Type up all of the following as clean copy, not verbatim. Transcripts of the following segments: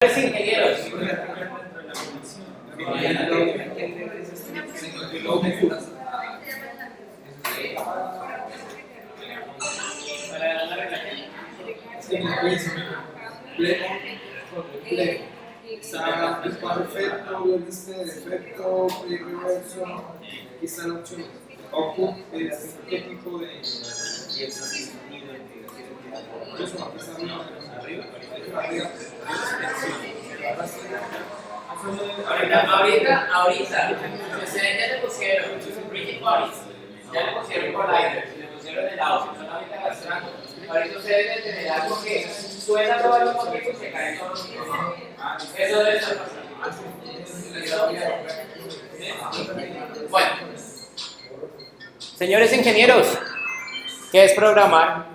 Ingenieros. Está perfecto, lo dice defecto, reverso, quizá la opción output es qué tipo de Ustedes ya le pusieron rigid bodies, ya le pusieron colliders, le pusieron el audio, solamente arrastrando. Ahorita ustedes deben tener algo que suena todo un poquito y se cae todo un poquito. Eso debe estar pasando. Bueno, señores ingenieros, ¿qué es programar?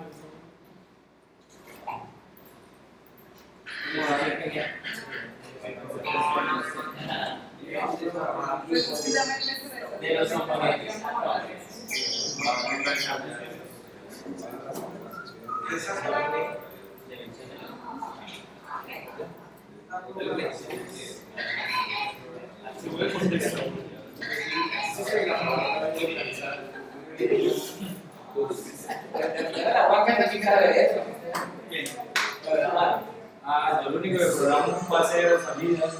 De los componentes. La banca también sabe eso. Yo lo único que programo es un paseo, salidas,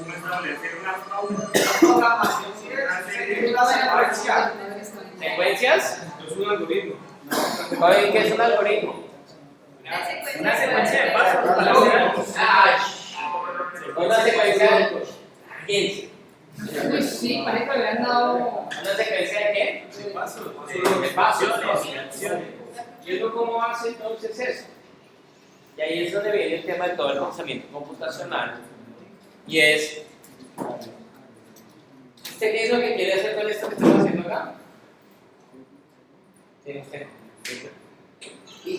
¿Secuencias? es un algoritmo. Oye, ¿qué es un algoritmo? Una secuencia de pasos. Una secuencia de 15. Uy, sí, parece que le han dado. ¿Una secuencia de qué? De pasos. De pasos. ¿Y uno cómo hace entonces eso? Y ahí es donde viene el tema de todo el pensamiento computacional. Y es, ¿usted qué es lo que quiere hacer con esto que estamos haciendo acá? ¿Sí, usted? ¿Y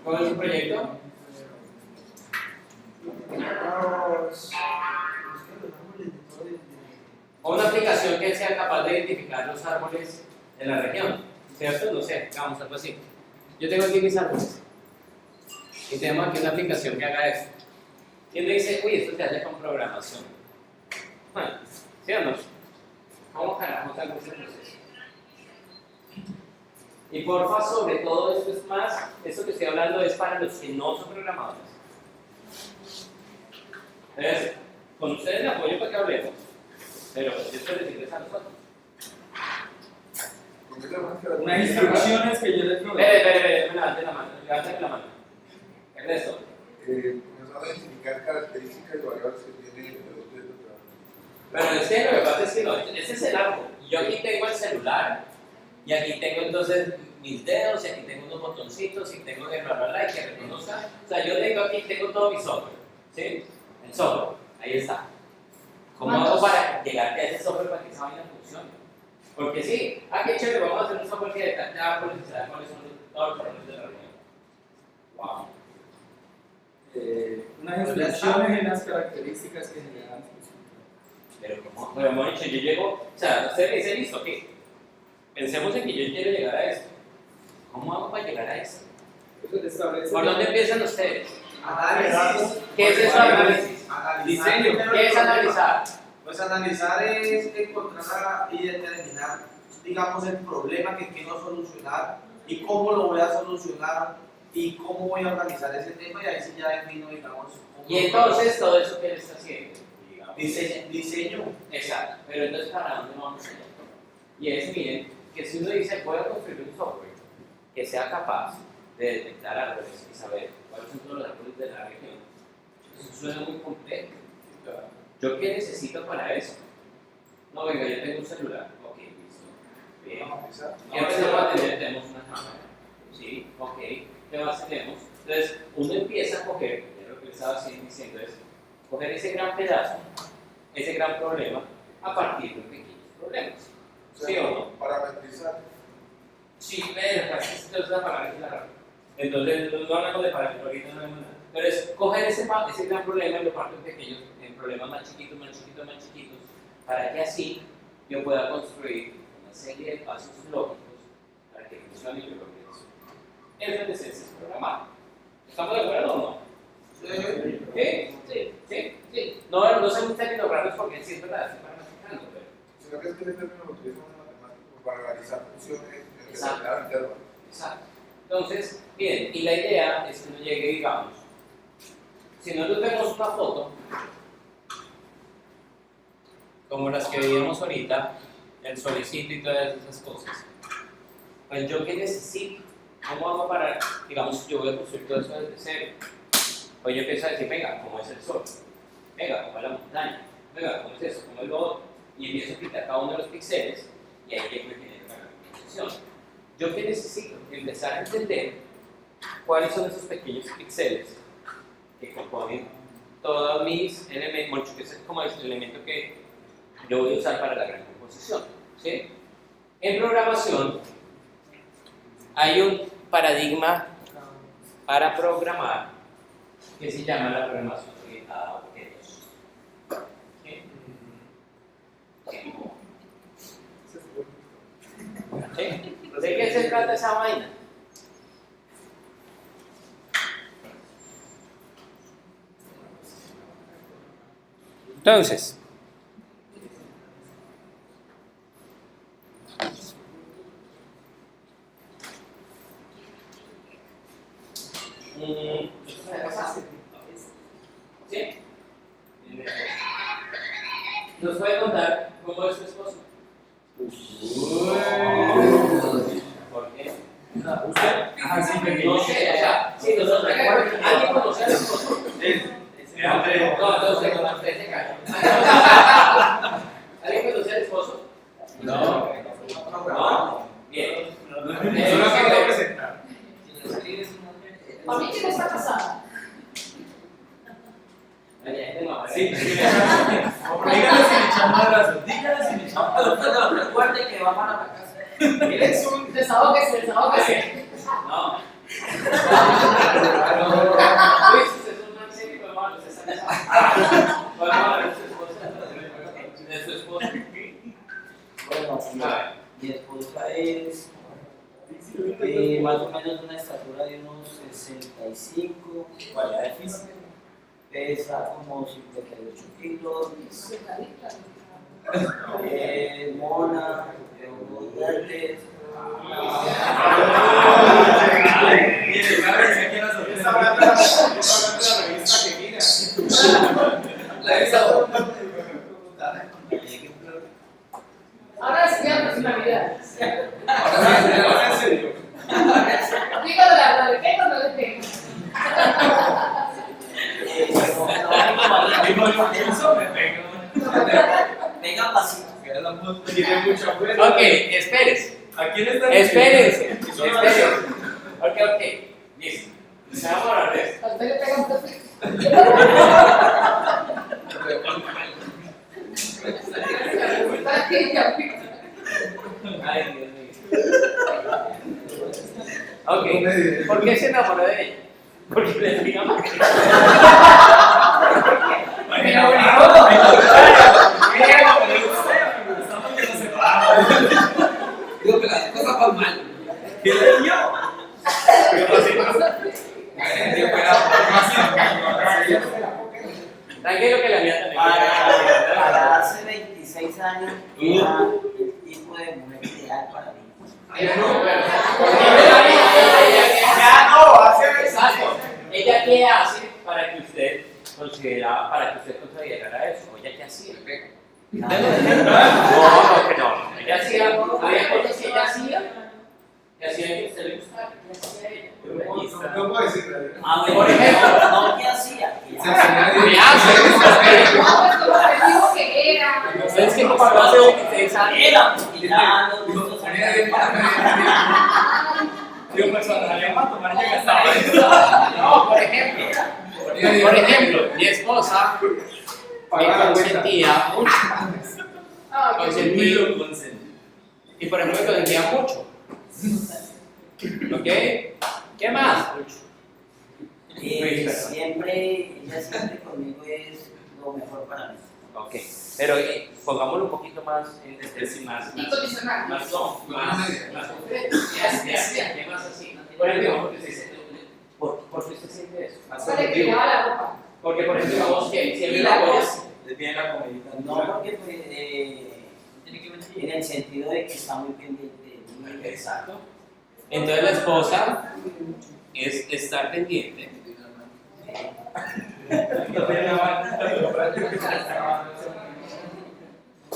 cuál es su proyecto? O una aplicación que sea capaz de identificar los árboles de la región, ¿cierto? No sé, vamos algo así. Yo tengo aquí mis árboles y tenemos aquí una aplicación que haga eso. Y me dice, uy, esto se hace con programación. Bueno, ¿sí o no? ¿Cómo carajos hago ese proceso? Y porfa, sobre todo esto es más, esto que estoy hablando es para los que no son programadores. Entonces, con ustedes me apoyo para que hablemos, pero esto les interesa a nosotros. Unas instrucciones que yo les doy. Espere, levante la mano. Ernesto. Nos va a identificar características y variables que tiene el objeto de trabajo. Pero es que lo que pasa es que no, ese es el árbol. Yo aquí tengo el celular, y aquí tengo entonces mis dedos, y aquí tengo unos botoncitos, y tengo que bla, y que reconozca. O sea, yo tengo aquí, tengo todo mi software, ¿sí? El software, ahí está. ¿Cómo hago para llegar a ese software para que esa vaina funcione? Porque sí, qué chévere, vamos a hacer un software que detecte árboles y saber cuáles son todos los problemas de la región. Wow. Unas instrucciones y unas características que generan. Pero como hemos dicho, yo llego, o sea, usted me dice, listo, ¿qué? Pensemos en que yo quiero llegar a esto. ¿Cómo hago para llegar a eso? ¿Por dónde empiezan ustedes? análisis. ¿Qué es eso análisis? Diseño. ¿Qué es analizar? Pues analizar es encontrar y determinar, digamos, el problema que quiero solucionar y cómo lo voy a solucionar y cómo voy a organizar ese tema, y ahí sí ya defino, digamos. Y entonces todo eso que él está haciendo. Diseño. Exacto. Pero entonces, ¿para dónde vamos allá? Y es, miren, que si uno dice, voy a construir un software que sea capaz de detectar árboles y saber cuáles son todos los árboles de la región, eso suena muy complejo. ¿Yo qué necesito para eso? No, venga, yo tengo un celular. Ok, listo. Bien. ¿Qué empezamos a tener? Tenemos una cámara. Sí, ok. ¿Qué más tenemos? Entonces, uno empieza a coger, ya lo que estaba diciendo es, coger ese gran pedazo, ese gran problema, a partir de pequeños problemas. ¿Sí o no? Parametrizar. Sí, pero esto es una palabra. Entonces, no hablamos de parámetros, ahorita no hablamos nada. Pero es coger ese gran problema y lo parto en pequeños, en problemas más chiquitos, para que así yo pueda construir una serie de pasos lógicos para que funcione mi progreso. Eso es en esencia es programar. ¿Estamos de acuerdo o no? Sí. No son un término raros porque sí es verdad, se van aplicando, pero. Sino que es que ese término lo utilizamos en matemáticas para realizar funciones en Exacto. determinado intervalo. Exacto. Entonces, bien, y la idea es que no llegue, digamos, si nosotros vemos una foto, como las que veíamos ahorita, el solecito y todas esas cosas, pues yo qué necesito, ¿cómo hago para, digamos, yo voy a construir todo eso desde cero? Pues yo empiezo a decir, venga, ¿cómo es el sol? Venga, ¿cómo es la montaña? Venga, ¿cómo es eso? ¿Cómo es lo otro? Y empiezo a pintar cada uno de los píxeles y ahí llego y genero la composición. ¿Yo qué necesito? Empezar a entender cuáles son esos pequeños píxeles que componen todos mis elementos, que es como el elemento que yo voy a usar para la gran composición. ¿Sí? En programación hay un paradigma para programar que se llama la programación orientada a objetos. ¿Sí? ¿Sí? ¿De qué se trata esa vaina? Entonces, ¿sí? ¿Nos puede contar cómo es su esposo? ¿Por qué? ¿Usted? Ah, sí, No sé, o sea, si nosotros ¿alguien conoce al esposo? No, entonces con usted se calla. ¿Alguien conoce al esposo? No. ¿No? Bien. Solo que quiero presentar. ¿A mí quién está casada? Sí, dígale si le echamos abrazos. Dígale si le echamos abrazos. Recuerde que va para la casa. Eres un. Desahógese, desahógese. No. Luis, usted es un man serio, podemos hablar, usted está casado. Podemos hablar de su esposa. De su esposa. Bueno, mi esposa es más o menos una estatura de unos 65, cualidad física, pesa como 58 kilos, mona, de ojos verdes. Ahora sí, ya personalidad. Ahora en serio. Dígalo la verdad, ¿de qué no le tengo? Venga, pasito. Tiene mucha fuerza. Ok, espérense. ¿A quién está Espérense. Ok, listo. Se va a hablar de esto. A usted le pega un toque. Ay, Dios mío. Ok, ¿por qué se enamoró de ella? Porque le digamos que. Digo que las cosas van mal. ¿Qué le dio? Tranquilo que la mía también. Para hace 26 años era el tipo de mujer ideal para mí. Ya no, hace Exacto. ¿Ella qué hace para que usted considerara eso? ¿O ella qué hacía? No, que no. Ella hacía, había cosas que ella hacía, que hacían que a usted le gustara. ¿Qué hacía ella? No puedo decir Ah, Por ejemplo, no, ¿qué hacía? ¿Qué ¿qué hace? No, pues como le digo que era. Es que como hace 26 años. Era mirando, gustos Yo personalmente a tomar ya gastaba. No, por ejemplo, mi esposa me consentía mucho. Ah, ok. Consentía. Y por ejemplo, me consentía mucho. ¿Ok? ¿Qué más? ella siempre conmigo es lo mejor para mí. Ok, pero pongámoslo un poquito más, más concreto. ¿Qué más así? Por ejemplo, ¿Por qué usted siente eso? Para que lava la ropa. Porque, por ejemplo, digamos que siempre Y la lo puedes. cosa. Les viene la comidita. No, porque pues, en el sentido de que está muy pendiente de mí. Exacto. Entonces la esposa es estar pendiente.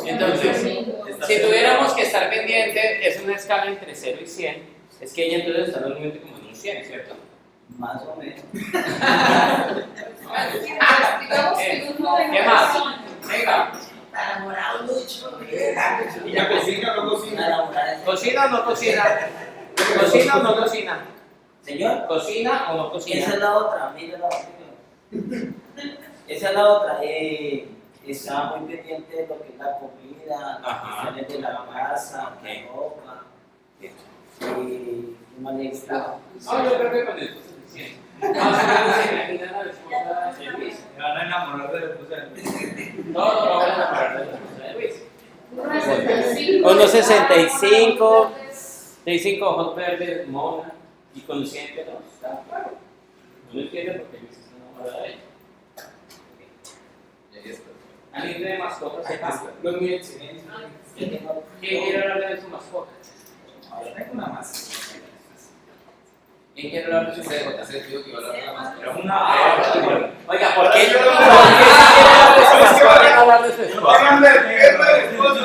Entonces, si tuviéramos que estar pendiente, es una escala entre 0 y 100, es que ella entonces está normalmente como en un 100, ¿cierto? Más o menos. Digamos que uno de ¿Qué más? Venga, Enamorado mucho. ¿Y ya cocina o no cocina? Enamorado. ¿cocina o no cocina? ¿Cocina o no cocina? Señor, ¿Cocina o no esa cocina? es la otra, mira la otra. Esa es la otra. Estaba muy pendiente de lo que es la comida, Ajá. las cuestiones de la casa, Ok. la ropa, un manejo. No, yo creo que con esto es suficiente. Más o menos se imaginan a la esposa de Luis. Me van a enamorar de la esposa de Luis. No, no van a enamorar de la esposa de Luis. 1,65. 65 ojos verdes, mona y consciente, ¿no? Está claro. No entiende por qué Luis está enamorada de ella. ¿Alguien tiene mascotas acá? Los muy excelentes. ¿Quién quiere hablar de su mascota? Ahora tengo una más. ¿Quién quiere hablar de su mascota? Pero una. Oiga, ¿por qué? Yo ¿Por no- qué quiere hablar de su esposa? Háganle el esposo.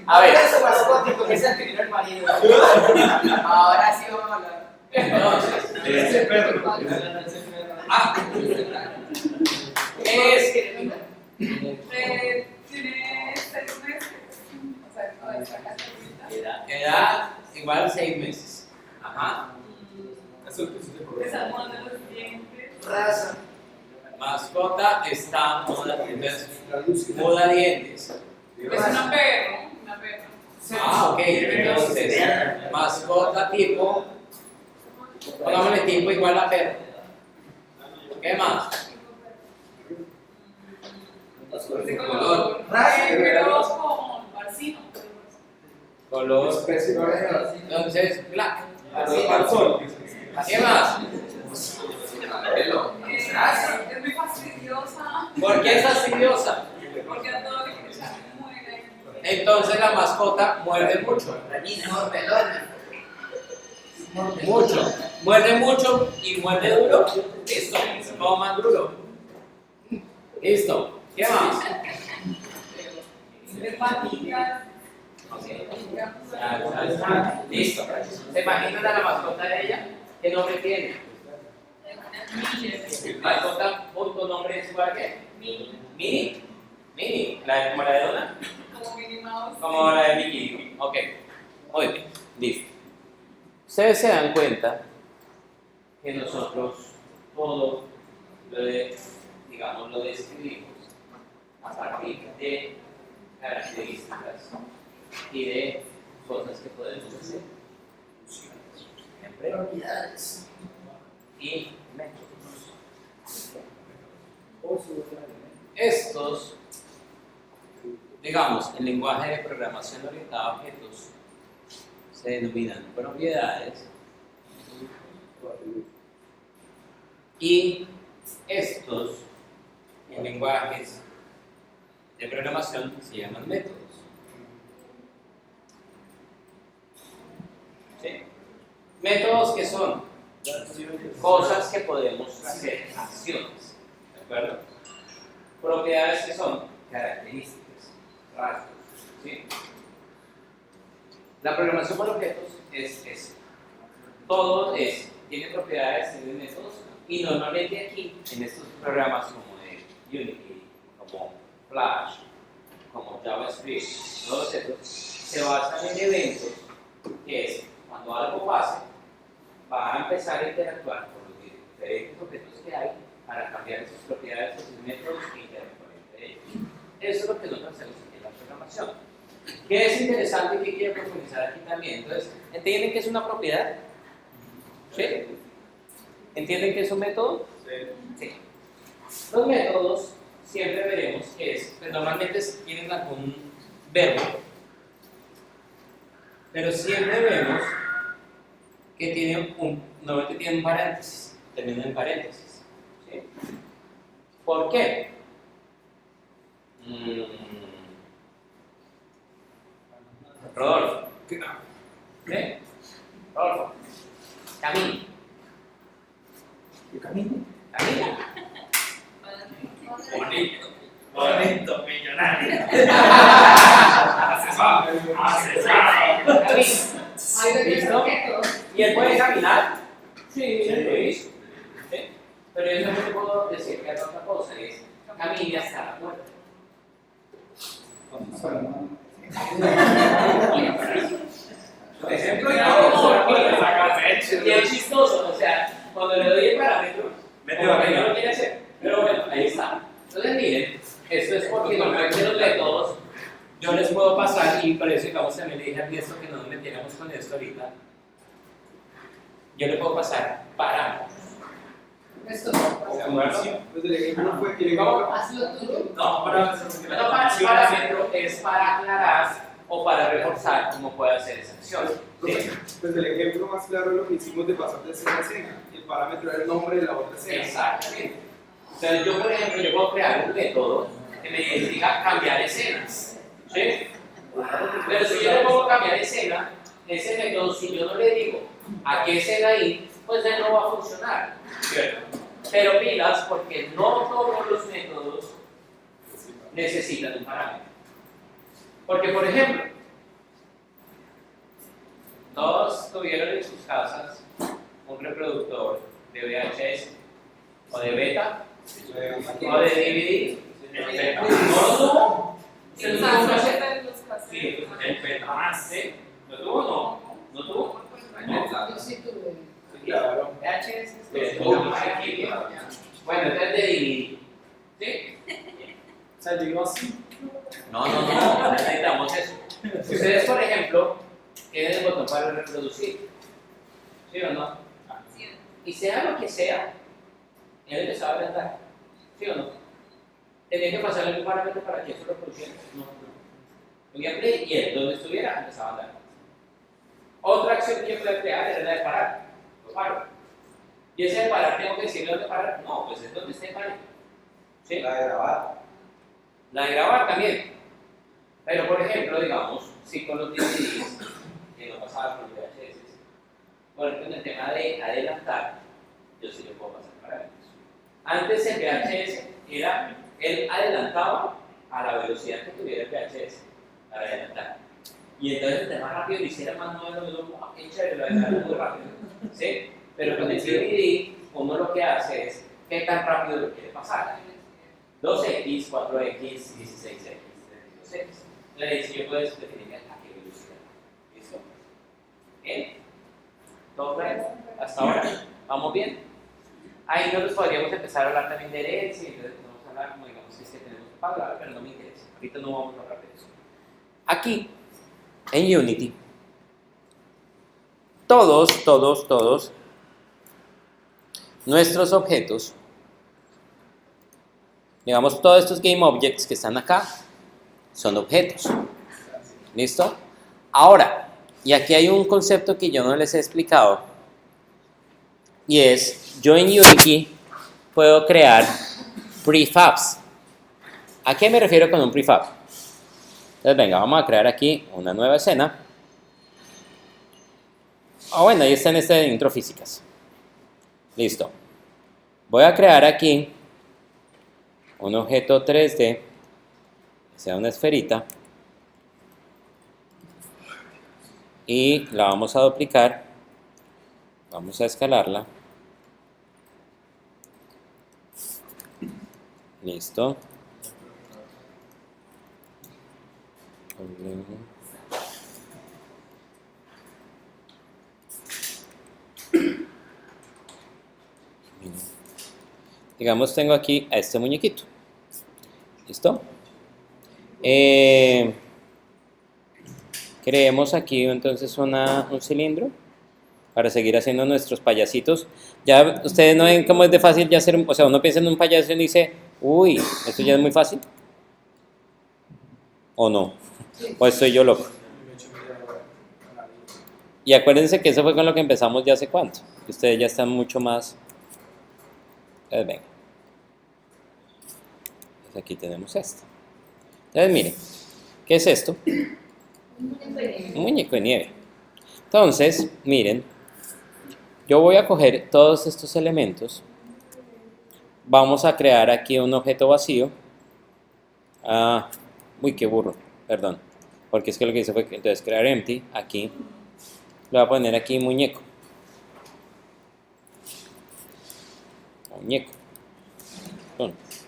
A ver, Eso mascótico que se adquirió el marido. Ahora sí vamos a hablar. entonces, Ese perro. ¿qué es? Tiene 6 meses. O sea, no es acá ahorita. Edad igual 6 meses. Ajá. Eso es lo que se te Desarmando los dientes. Raza. Mascota está muda dientes. Es una perro. Una perra. Ah, ok. Entonces, mascota tipo. Pongámosle tipo igual a perro. ¿Qué más? De color. Raza. Pero con barcino. Color. Entonces, black. Al sol. ¿Qué más? Es muy fastidiosa. ¿Por qué es fastidiosa? Porque a todo le quiere echar muere. Entonces la mascota muerde mucho. Mucho. Muerde mucho y muerde duro. Listo. Todo más duro. Listo. ¿Qué más? De patitas. Listo. ¿Se imaginan a la mascota de ella? ¿Qué nombre tiene? Mascota punto nombre es igual que Mini. Mini. Mini. Como la de Donna. Como Minnie Mouse. Como la de Mickey. Ok. Muy bien. Listo. Ustedes se dan cuenta que nosotros todo lo describimos a partir de características y de cosas que podemos hacer. Propiedades y métodos. Estos, digamos, el lenguaje de programación orientada a objetos se denominan propiedades y estos en lenguajes de programación se llaman métodos. ¿Sí? Métodos que son cosas que podemos hacer, acciones, ¿de acuerdo? Propiedades que son características, rasgos, ¿sí? La programación por objetos es eso. Todo tiene propiedades, tiene métodos, y normalmente aquí, en estos programas como de Unity, como Flash, como JavaScript, todos estos, se basan en eventos, que es cuando algo pase, va a empezar a interactuar con los diferentes objetos que hay para cambiar sus propiedades, sus métodos e interactuar entre ellos. Eso es lo que nosotros hacemos aquí en la programación. ¿Qué es interesante y qué quiero profundizar aquí también? Entonces, ¿entienden qué es una propiedad? ¿Sí? ¿Entienden qué es un método? Sí. Los métodos siempre veremos que es, pues normalmente tienen algún verbo, pero siempre vemos que normalmente tienen un paréntesis, terminan en paréntesis. ¿Sí? ¿Por qué? Rodolfo. ¿Sí? Rodolfo. Camino. Camino. Bonito, millonario. ¿Listo? ¿Y él puede caminar? Sí, lo hizo. ¿Sí? Pero yo también puedo decir que hay otra cosa, es camine hasta la puerta. Por ejemplo, y es chistoso, o sea, cuando le doy el parámetro, como que no lo quiere hacer, pero bueno, ahí está. Entonces miren, esto es porque normalmente los métodos yo les puedo pasar, y por eso digamos también le dije a Ernesto que no nos metiéramos con esto ahorita, yo le puedo pasar parámetros. Esto Pues el ejemplo fue que hazlo tú. no, Parámetro es para aclarar o para reforzar cómo puede hacer esa acción. ¿Sí? Pues el ejemplo más claro es lo que hicimos de pasar de escena a escena. Y el parámetro era el nombre de la otra escena. Exactamente. O sea, yo, por ejemplo, yo puedo crear un método que me diga cambiar escenas. ¿Sí? Pero si yo le pongo cambiar escena, ese método, si yo no le digo a qué escena ir, pues él no va a funcionar. ¿Cierto? Pero pilas, porque no todos los métodos necesitan un parámetro. Porque, por ejemplo, todos tuvieron en sus casas un reproductor de VHS o de beta o de DVD. ¿No lo tuvo? El ¿No salsa tuvo? de los caseros. Sí, el beta más, ¿sí? ¿Lo tuvo o no? ¿No tuvo? Yo sí tuve. Claro. VHS. Bueno, entonces de DVD. ¿Sí? O sea, yo iba así. No necesitamos eso. Ustedes, por ejemplo, tienen el botón para reproducir. ¿Sí o no? Y sea lo que sea, él empezaba a adelantar. ¿Sí o no? Tenía que pasarle un parámetro para que eso reproduciera. No. Ponía play y él, donde estuviera, empezaba a andar. Otra acción que yo podía crear era la de parar. Lo paro. Y ese de parar, tengo que decirle dónde parar. No, pues es donde esté pare. ¿Sí? La de grabar. La de grabar también. Pero, por ejemplo, digamos, si con los DVDs, que no pasaba con los VHS, por ejemplo, en el tema de adelantar, yo sí le puedo pasar parámetros. Antes el VHS era, él adelantaba a la velocidad que tuviera el VHS para adelantar. Y entonces, entre más rápido lo hiciera, más nuevo, qué chévere, lo adelantaba muy rápido. ¿Sí? Pero con el DVD, uno lo que hace es, ¿qué tan rápido lo quiere pasar? 2x, 4x, 16x, 32x. Entonces, yo puedo definir a qué velocidad. ¿Listo? ¿Bien? ¿Todo claro? ¿Hasta ahora? ¿Vamos bien? Ahí nosotros podríamos empezar a hablar también de herencia, entonces vamos a hablar como digamos que tenemos que hablar, pero no me interesa. Ahorita no vamos a hablar de eso. Aquí, en Unity, todos nuestros objetos, digamos todos estos game objects que están acá, son objetos. ¿Listo? Ahora, y aquí hay un concepto que yo no les he explicado, y es, yo en Unity puedo crear prefabs. ¿A qué me refiero con un prefab? Entonces, venga, vamos a crear aquí una nueva escena. Bueno, ahí está en este de intro físicas. Listo. Voy a crear aquí un objeto 3D, que sea una esferita, y la vamos a duplicar. Vamos a escalarla. Listo. Digamos, tengo aquí a este muñequito. ¿Listo? Creemos aquí entonces un cilindro para seguir haciendo nuestros payasitos. Ya ustedes no ven cómo es de fácil ya hacer, o sea, uno piensa en un payaso y dice, uy, esto ya es muy fácil. ¿O no? ¿O estoy yo loco? Y acuérdense que eso fue con lo que empezamos ya hace cuánto. Ustedes ya están mucho más... Entonces, venga. Entonces, aquí tenemos esto. Entonces, miren, ¿qué es esto? Un muñeco de nieve. Entonces, miren, yo voy a coger todos estos elementos. Vamos a crear aquí un objeto vacío. Uy, qué burro, perdón. Porque es que lo que hice fue, entonces, crear empty, aquí. Le voy a poner aquí muñeco. Muñeco. Entonces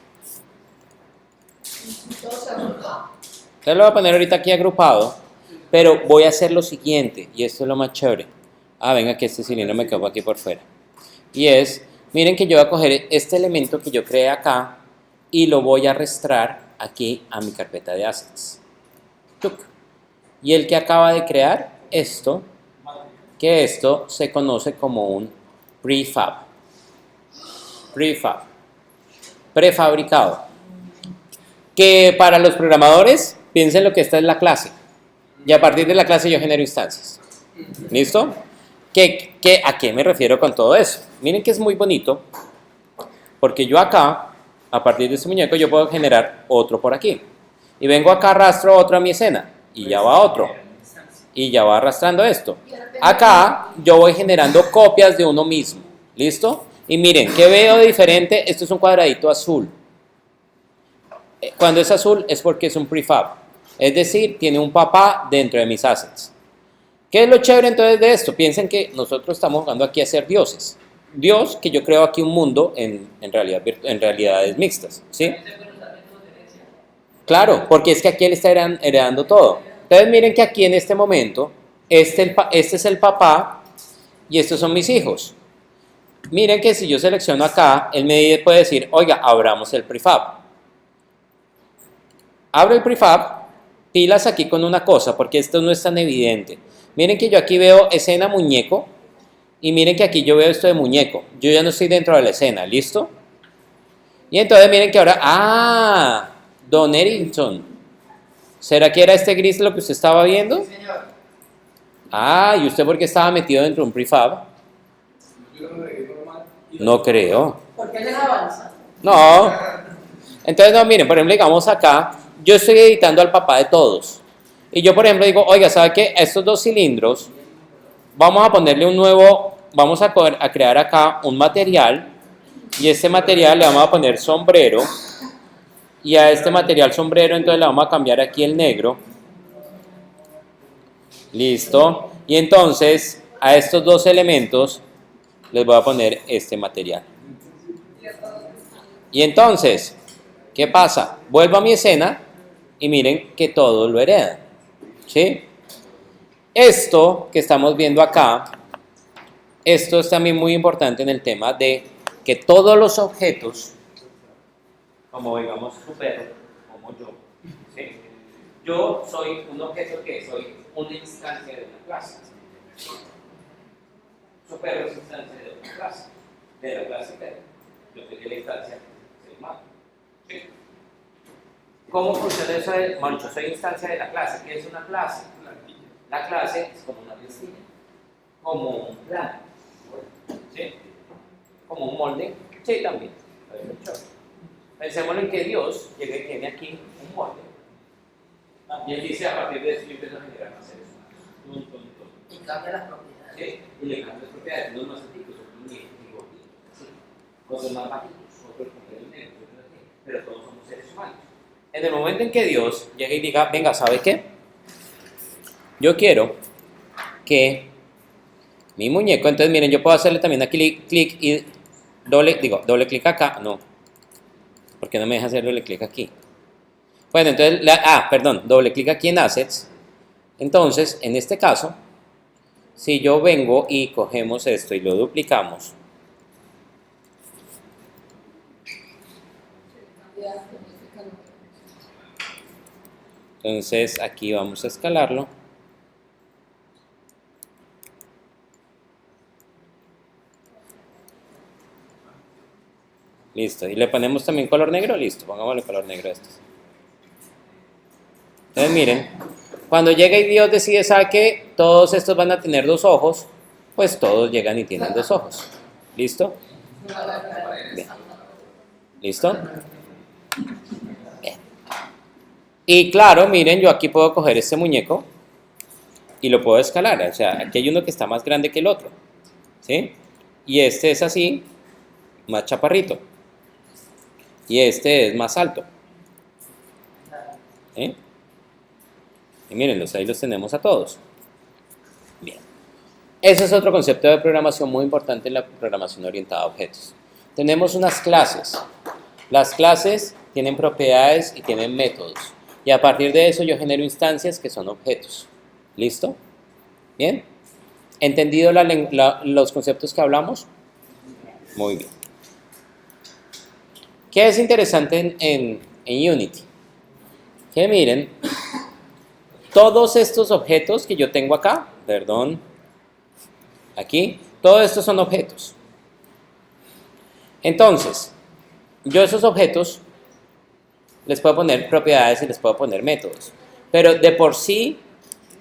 lo voy a poner ahorita aquí agrupado, pero voy a hacer lo siguiente, y esto es lo más chévere. Venga, que este cilindro me quedó aquí por fuera. Y es, miren que yo voy a coger este elemento que yo creé acá y lo voy a arrastrar aquí a mi carpeta de assets. Y el que acaba de crear esto, que esto se conoce como un prefab. Prefabricado. Que para los programadores, piensen lo que esta es la clase. Y a partir de la clase yo genero instancias. ¿Listo? ¿A qué me refiero con todo eso? Miren que es muy bonito, porque yo acá, a partir de este muñeco, yo puedo generar otro por aquí. Y vengo acá, arrastro otro a mi escena, y ya va otro. Y ya va arrastrando esto. Acá yo voy generando copias de uno mismo. ¿Listo? Y miren, ¿qué veo diferente? Esto es un cuadradito azul. Cuando es azul es porque es un prefab. Es decir, tiene un papá dentro de mis assets. ¿Qué es lo chévere entonces de esto? Piensen que nosotros estamos jugando aquí a ser dioses. Dios, que yo creo aquí un mundo en realidades mixtas. ¿Sí? Claro, porque es que aquí él está heredando todo. Entonces miren que aquí en este momento, este es el papá y estos son mis hijos. Miren que si yo selecciono acá, él me puede decir, oiga, abramos el prefab. Abro el prefab, pilas aquí con una cosa, porque esto no es tan evidente. Miren que yo aquí veo escena muñeco, y miren que aquí yo veo esto de muñeco. Yo ya no estoy dentro de la escena, ¿listo? Y entonces miren que ahora, Don Erington, ¿será que era este gris lo que usted estaba viendo? Sí, señor. ¿Y usted por qué estaba metido dentro de un prefab? No creo. ¿Por qué les avanza? No. Entonces, no, miren, por ejemplo, digamos acá, yo estoy editando al papá de todos. Y yo, por ejemplo, digo, oiga, ¿sabe qué? A estos dos cilindros, vamos a ponerle un nuevo, vamos a crear acá un material. Y este material le vamos a poner sombrero. Y a este material sombrero, entonces le vamos a cambiar aquí el negro. Listo. Y entonces, a estos dos elementos, les voy a poner este material. Y entonces, ¿qué pasa? Vuelvo a mi escena y miren que todo lo heredan. ¿Sí? Esto que estamos viendo acá, esto es también muy importante en el tema de que todos los objetos, como digamos su perro, como yo, ¿sí? Yo soy un objeto que soy una instancia de una clase. Su perro es instancia de otra clase, de la clase perro. Yo soy de la instancia ser humano. ¿Sí? ¿Cómo funciona eso? Bueno, yo soy instancia de la clase. ¿Qué es una clase? La clase es como una plastilla, como un plano, ¿sí? Como un molde, sí, también. Pensémoslo en que Dios llega y tiene aquí un molde. Y él dice, a partir de eso yo empiezo a generar más seres humanos. Y cambia las propiedades. ¿Sí? Y le cambia las propiedades, unos más antiguos, otros muy antiguos, ¿sí? Otros más bajitos, otros con el negro, otros así, pero todos somos seres humanos. En el momento en que Dios llegue y diga, venga, ¿sabe qué? Yo quiero que mi muñeco, entonces miren, yo puedo hacerle también aquí clic y doble clic acá, no, porque no me deja hacer doble clic aquí. Bueno, entonces, doble clic aquí en Assets. Entonces, en este caso, si yo vengo y cogemos esto y lo duplicamos, entonces aquí vamos a escalarlo. Listo. Y le ponemos también color negro, listo. Pongámosle color negro a estos. Entonces miren, cuando llega y Dios decide, ¿sabe qué? Todos estos van a tener 2 ojos, pues todos llegan y tienen 2 ojos. ¿Listo? Bien. ¿Listo? Bien. Y claro, miren, yo aquí puedo coger este muñeco y lo puedo escalar. O sea, aquí hay uno que está más grande que el otro. ¿Sí? Y este es así, más chaparrito. Y este es más alto. ¿Sí? Y mírenlos, ahí los tenemos a todos. Bien. Ese es otro concepto de programación muy importante en la programación orientada a objetos. Tenemos unas clases. Las clases tienen propiedades y tienen métodos. Y a partir de eso yo genero instancias que son objetos. ¿Listo? ¿Bien? ¿Entendido los conceptos que hablamos? Muy bien. ¿Qué es interesante en Unity? Que miren, todos estos objetos que yo tengo acá, perdón, aquí, todos estos son objetos. Entonces, yo a esos objetos les puedo poner propiedades y les puedo poner métodos. Pero de por sí,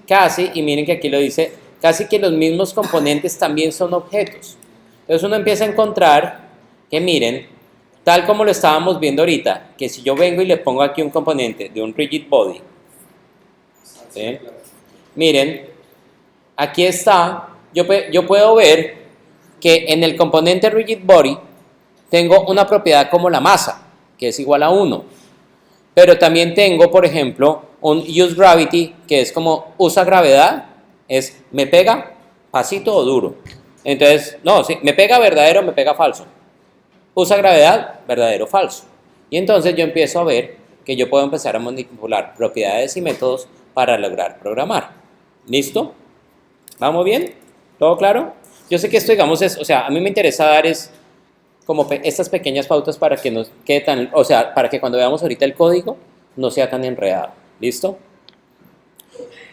casi, y miren que aquí lo dice, casi que los mismos componentes también son objetos. Entonces uno empieza a encontrar que miren, tal como lo estábamos viendo ahorita, que si yo vengo y le pongo aquí un componente de un rigid body, ¿sí? Miren, aquí está, yo puedo ver que en el componente rigid body tengo una propiedad como la masa, que es igual a 1. Pero también tengo, por ejemplo, un use gravity, que es como usa gravedad, es me pega, pasito o duro. Entonces, no, sí, me pega verdadero, me pega falso. Usa gravedad, verdadero, falso. Y entonces yo empiezo a ver que yo puedo empezar a manipular propiedades y métodos para lograr programar. ¿Listo? ¿Vamos bien? ¿Todo claro? Yo sé que esto, digamos, o sea, a mí me interesa dar como estas pequeñas pautas para que no quede tan, o sea, para que cuando veamos ahorita el código no sea tan enredado. ¿Listo?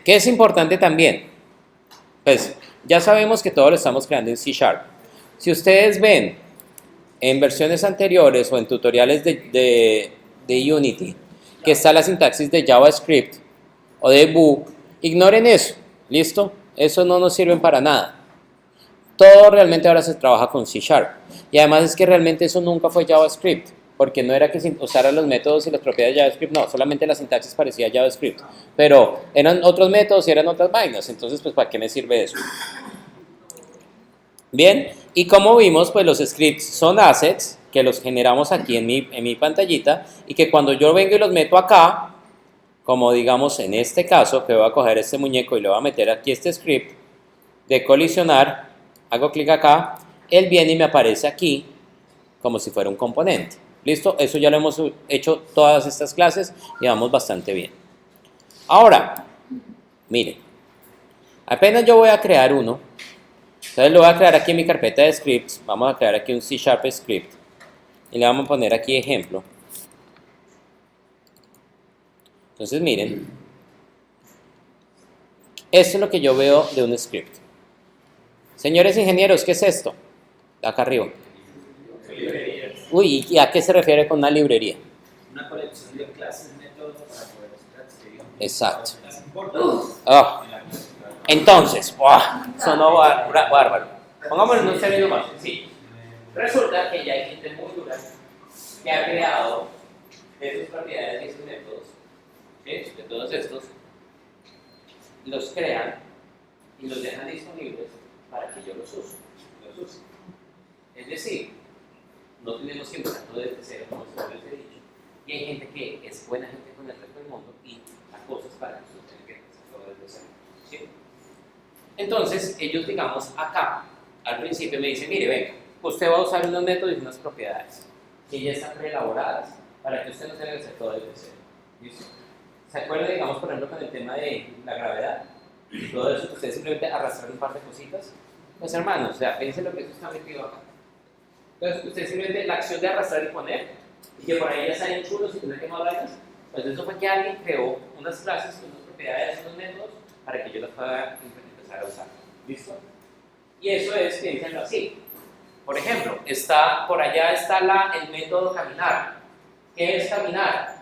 ¿Qué es importante también? Pues ya sabemos que todo lo estamos creando en C#. Si ustedes ven en versiones anteriores o en tutoriales de Unity que está la sintaxis de JavaScript o de Vue, ignoren eso. ¿Listo? Eso no nos sirve para nada. Todo realmente ahora se trabaja con C#. Y además es que realmente eso nunca fue JavaScript, porque no era que se usaran los métodos y las propiedades de JavaScript, no, solamente la sintaxis parecía a JavaScript. Pero eran otros métodos y eran otras vainas, entonces pues ¿para qué me sirve eso? Bien, y como vimos, pues los scripts son assets que los generamos aquí en mi pantallita y que cuando yo vengo y los meto acá, como digamos en este caso, que voy a coger este muñeco y le voy a meter aquí este script de colisionar, hago clic acá, él viene y me aparece aquí como si fuera un componente. ¿Listo? Eso ya lo hemos hecho todas estas clases y vamos bastante bien. Ahora, miren, apenas yo voy a crear uno, entonces lo voy a crear aquí en mi carpeta de scripts, vamos a crear aquí un C# script y le vamos a poner aquí ejemplo. Entonces miren, esto es lo que yo veo de un script. Señores ingenieros, ¿qué es esto? Acá arriba. Uy, ¿y a qué se refiere con una librería? Una colección de clases, métodos para poder escribir. Exacto. Oh. Entonces, sonó bárbaro. Pongámoslo en un término más sencillo. Resulta que ya hay gente muy dura que ha creado esas propiedades y esos métodos, ¿sí? De todos estos, los crean y los dejan disponibles para que yo los use. Es decir, no tenemos que empezar todo desde cero, como les he dicho. Y hay gente que es buena gente con el resto del mundo y las cosas para que ustedes tengan que empezar todo desde cero. ¿Sí? Entonces, ellos, digamos, acá, al principio me dicen, mire, venga, usted va a usar unos métodos y unas propiedades que ya están preelaboradas para que usted no tenga que hacer todo desde cero. ¿Listo? ¿Se acuerda, digamos, por ejemplo, con el tema de la gravedad? Todo eso, ustedes simplemente arrastran un par de cositas. Pues hermanos, o sea, piensen lo que eso está metido acá. Entonces, ustedes simplemente la acción de arrastrar y poner, y que por ahí ya salen chulos y tener que más vainas, pues eso fue que alguien creó unas clases con unas propiedades, unos métodos, para que yo las pueda empezar a usar. ¿Listo? Y eso es, piénsenlo así. Por ejemplo, por allá está el método caminar. ¿Qué es caminar?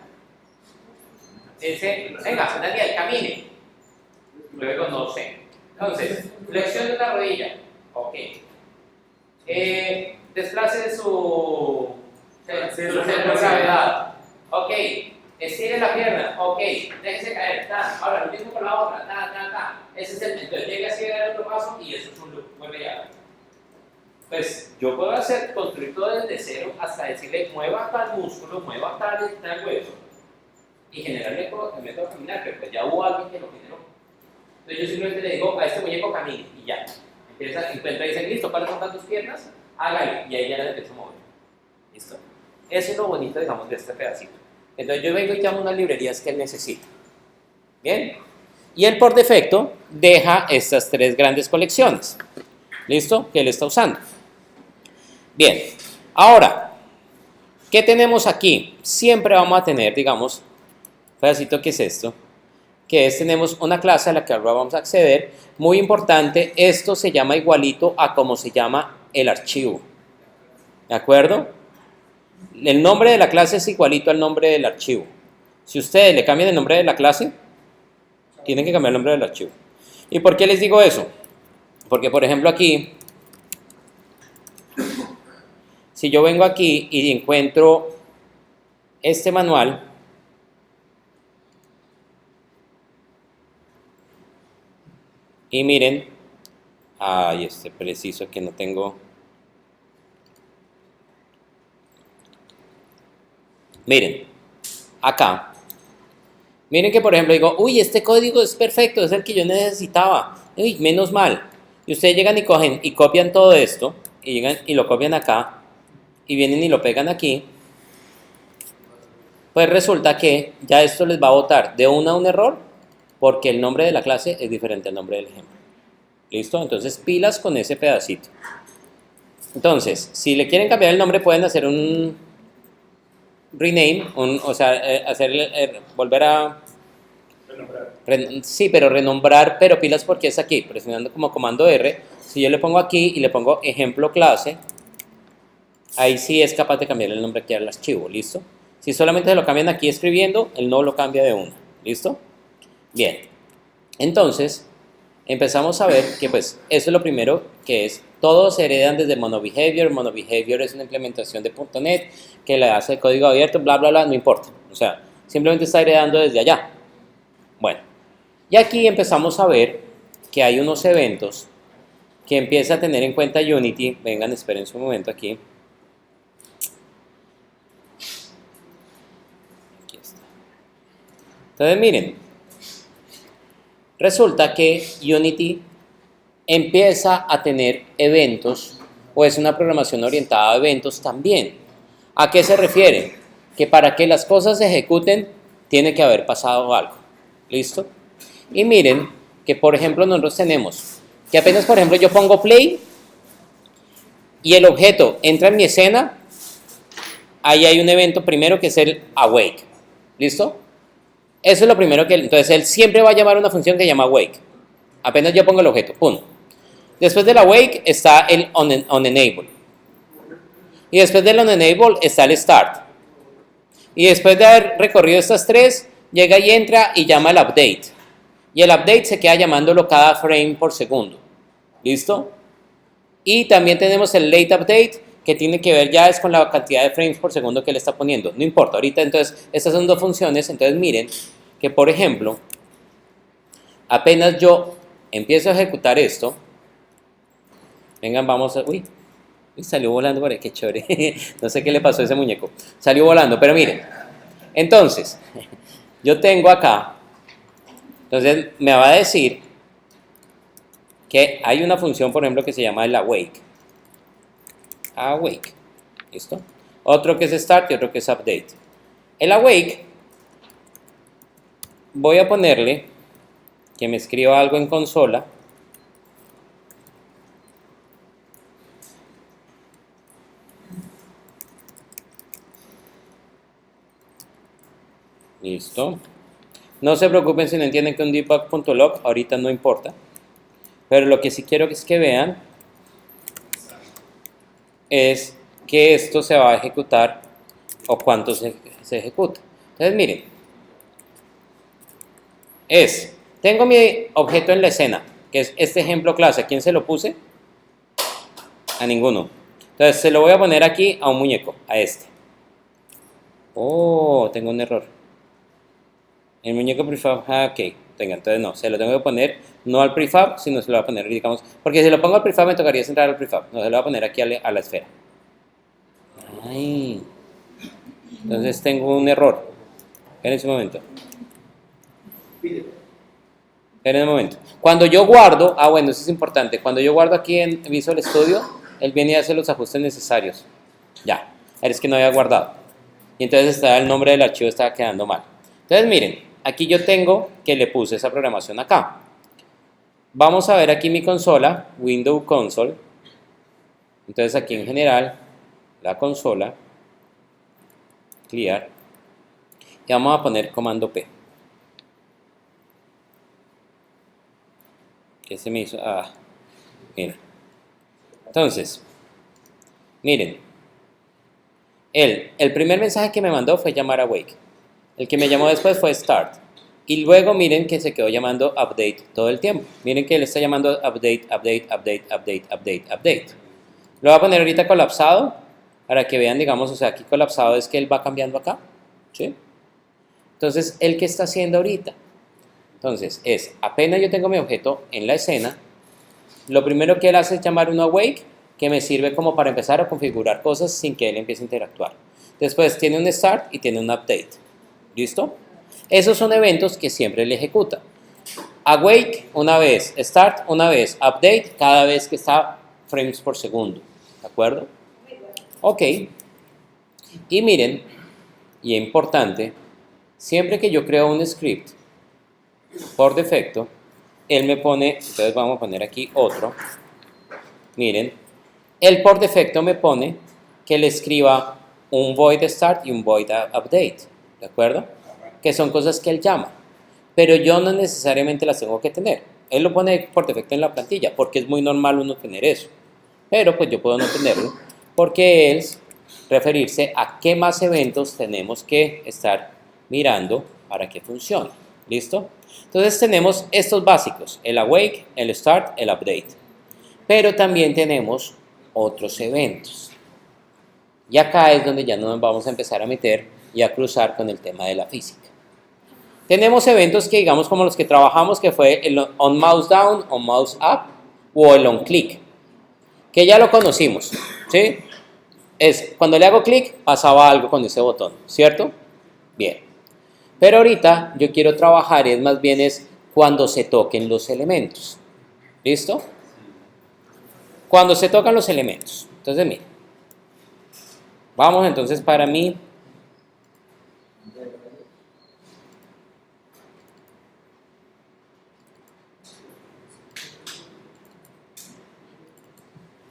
Venga, Daniel, camine. Luego no sé. Entonces, flexión de la rodilla. Ok. Desplace de su centro de gravedad. Ok. Estire la pierna. Ok. Déjese caer. Ahora, lo mismo con la otra. Ese es el. Entonces, llega así a dar otro paso y eso es un loop. Vuelve ya. Pues yo puedo construir todo desde cero hasta decirle mueva tal músculo, mueva tal hueso y generarle el método caminar, pero pues ya hubo alguien que lo generó. Entonces yo simplemente le digo a este muñeco camine y ya. Encuentra y dice, listo, ¿cuáles son tus piernas? Hágale y ahí ya le empiezo a mover. ¿Listo? Eso es lo bonito, digamos, de este pedacito. Entonces yo vengo y llamo unas librerías que él necesita. ¿Bien? Y él por defecto deja estas 3 grandes colecciones. ¿Listo? Que él está usando. Bien, ahora, ¿qué tenemos aquí? Siempre vamos a tener, digamos, un pedacito que es esto, que es, tenemos una clase a la que ahora vamos a acceder, muy importante, esto se llama igualito a como se llama el archivo, ¿de acuerdo? El nombre de la clase es igualito al nombre del archivo. Si ustedes le cambian el nombre de la clase, tienen que cambiar el nombre del archivo. ¿Y por qué les digo eso? Porque, por ejemplo, aquí, si yo vengo aquí y encuentro este manual, y miren, este preciso que no tengo. Miren, acá. Miren que por ejemplo digo, uy, este código es perfecto, es el que yo necesitaba. Uy, menos mal. Y ustedes llegan y cogen y copian todo esto, y llegan y lo copian acá, y vienen y lo pegan aquí. Pues resulta que ya esto les va a botar de una a un error, porque el nombre de la clase es diferente al nombre del ejemplo. ¿Listo? Entonces, pilas con ese pedacito. Entonces, si le quieren cambiar el nombre, pueden hacer un rename, volver a... sí, pero renombrar, pero pilas porque es aquí, presionando como comando R. Si yo le pongo aquí y le pongo ejemplo clase, ahí sí es capaz de cambiar el nombre aquí al archivo, ¿listo? Si solamente se lo cambian aquí escribiendo, él no lo cambia de una, ¿listo? Bien, entonces empezamos a ver que pues eso es lo primero, que es todos se heredan desde MonoBehavior. MonoBehavior es una implementación de .NET que le hace código abierto, bla, bla, bla, no importa. O sea, simplemente está heredando desde allá. Bueno, y aquí empezamos a ver que hay unos eventos que empieza a tener en cuenta Unity. Vengan, esperen un momento aquí. Aquí está. Entonces, miren. Resulta que Unity empieza a tener eventos, o es una programación orientada a eventos también. ¿A qué se refiere? Que para que las cosas se ejecuten, tiene que haber pasado algo. ¿Listo? Y miren que, por ejemplo, nosotros tenemos que apenas, por ejemplo, yo pongo play y el objeto entra en mi escena, ahí hay un evento primero que es el awake. ¿Listo? Eso es lo primero que... Entonces, él siempre va a llamar una función que se llama awake. Apenas yo pongo el objeto, ¡pum! Después del awake está el onEnable. Y después del onEnable está el start. Y después de haber recorrido estas 3, llega y entra y llama el update. Y el update se queda llamándolo cada frame por segundo. ¿Listo? Y también tenemos el late update, que tiene que ver ya es con la cantidad de frames por segundo que le está poniendo. No importa, ahorita entonces, estas son 2 funciones. Entonces miren que, por ejemplo, apenas yo empiezo a ejecutar esto, vengan, vamos a... Uy, salió volando por ahí, qué chévere. No sé qué le pasó a ese muñeco. Salió volando, pero miren. Entonces, yo tengo acá, entonces me va a decir que hay una función, por ejemplo, que se llama el awake. Awake, ¿listo? Otro que es start y otro que es update. El awake, voy a ponerle que me escriba algo en consola. Listo. No se preocupen si no entienden que un debug.log ahorita no importa. Pero lo que sí quiero es que vean. es que esto se va a ejecutar o cuánto se ejecuta. Entonces, miren, tengo mi objeto en la escena, que es este ejemplo clase. ¿A quién se lo puse? A ninguno. Entonces, se lo voy a poner aquí a un muñeco, a este. Oh, tengo un error. El muñeco prefab, ok. Venga, entonces no, se lo tengo que poner no al prefab, sino se lo voy a poner, digamos, porque si lo pongo al prefab me tocaría centrar al prefab. No, se lo voy a poner aquí a la esfera. Ay. Entonces tengo un error. Esperen un momento. Esperen un momento. Cuando yo guardo, bueno, eso es importante. Cuando yo guardo aquí en Visual Studio, él viene y hace los ajustes necesarios. Ya, es que no había guardado. Y entonces el nombre del archivo estaba quedando mal. Entonces miren, aquí yo tengo que le puse esa programación acá. Vamos a ver aquí mi consola, Windows Console. Entonces aquí en general, la consola, clear, y vamos a poner comando P. ¿Qué se me hizo? Miren. Entonces, miren, el primer mensaje que me mandó fue llamar a Wake. El que me llamó después fue Start. Y luego miren que se quedó llamando Update todo el tiempo. Miren que él está llamando Update, Update, Update, Update, Update, Update. Lo voy a poner ahorita colapsado para que vean, digamos, o sea, aquí colapsado es que él va cambiando acá. ¿Sí? Entonces, ¿el qué está haciendo ahorita? Entonces, apenas yo tengo mi objeto en la escena, lo primero que él hace es llamar un awake, que me sirve como para empezar a configurar cosas sin que él empiece a interactuar. Después tiene un start y tiene un update. ¿Listo? Esos son eventos que siempre le ejecuta. Awake una vez, start una vez, update cada vez que está frames por segundo. ¿De acuerdo? Ok. Y miren, y es importante, siempre que yo creo un script, por defecto, él me pone, entonces vamos a poner aquí otro, miren, él por defecto me pone que le escriba un void start y un void update, ¿de acuerdo? Que son cosas que él llama, pero yo no necesariamente las tengo que tener. Él lo pone por defecto en la plantilla, porque es muy normal uno tener eso, pero pues yo puedo no tenerlo, porque es referirse a qué más eventos tenemos que estar mirando para que funcione. ¿Listo? Entonces tenemos estos básicos, el awake, el start, el update. Pero también tenemos otros eventos. Y acá es donde ya nos vamos a empezar a meter y a cruzar con el tema de la física. Tenemos eventos que digamos como los que trabajamos, que fue el on mouse down, on mouse up o el on click, que ya lo conocimos, ¿sí? Es cuando le hago clic pasaba algo con ese botón, ¿cierto? Bien. Pero ahorita yo quiero trabajar, más bien es cuando se toquen los elementos. ¿Listo? Cuando se tocan los elementos. Entonces, mira. Vamos entonces para mí.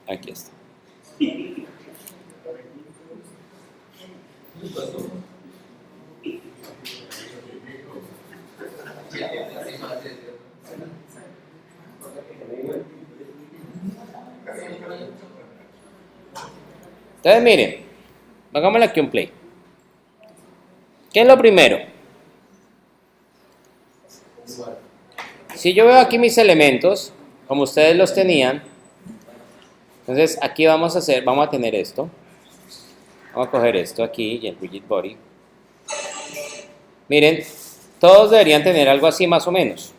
Aquí está. Entonces miren, hagámosle aquí un play. ¿Qué es lo primero? Si yo veo aquí mis elementos, como ustedes los tenían, entonces aquí vamos a tener esto. Vamos a coger esto aquí y el rigid body. Miren, todos deberían tener algo así más o menos.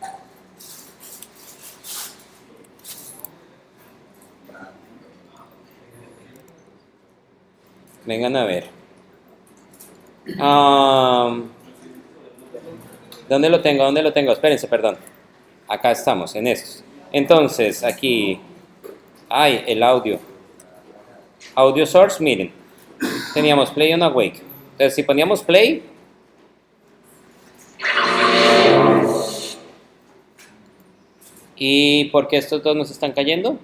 Vengan a ver. ¿Dónde lo tengo? ¿Dónde lo tengo? Espérense, perdón. Acá estamos, en estos. Entonces, aquí. El audio. Audio source, miren. Teníamos play on awake. Entonces, si poníamos play. ¿Y por qué estos dos nos están cayendo?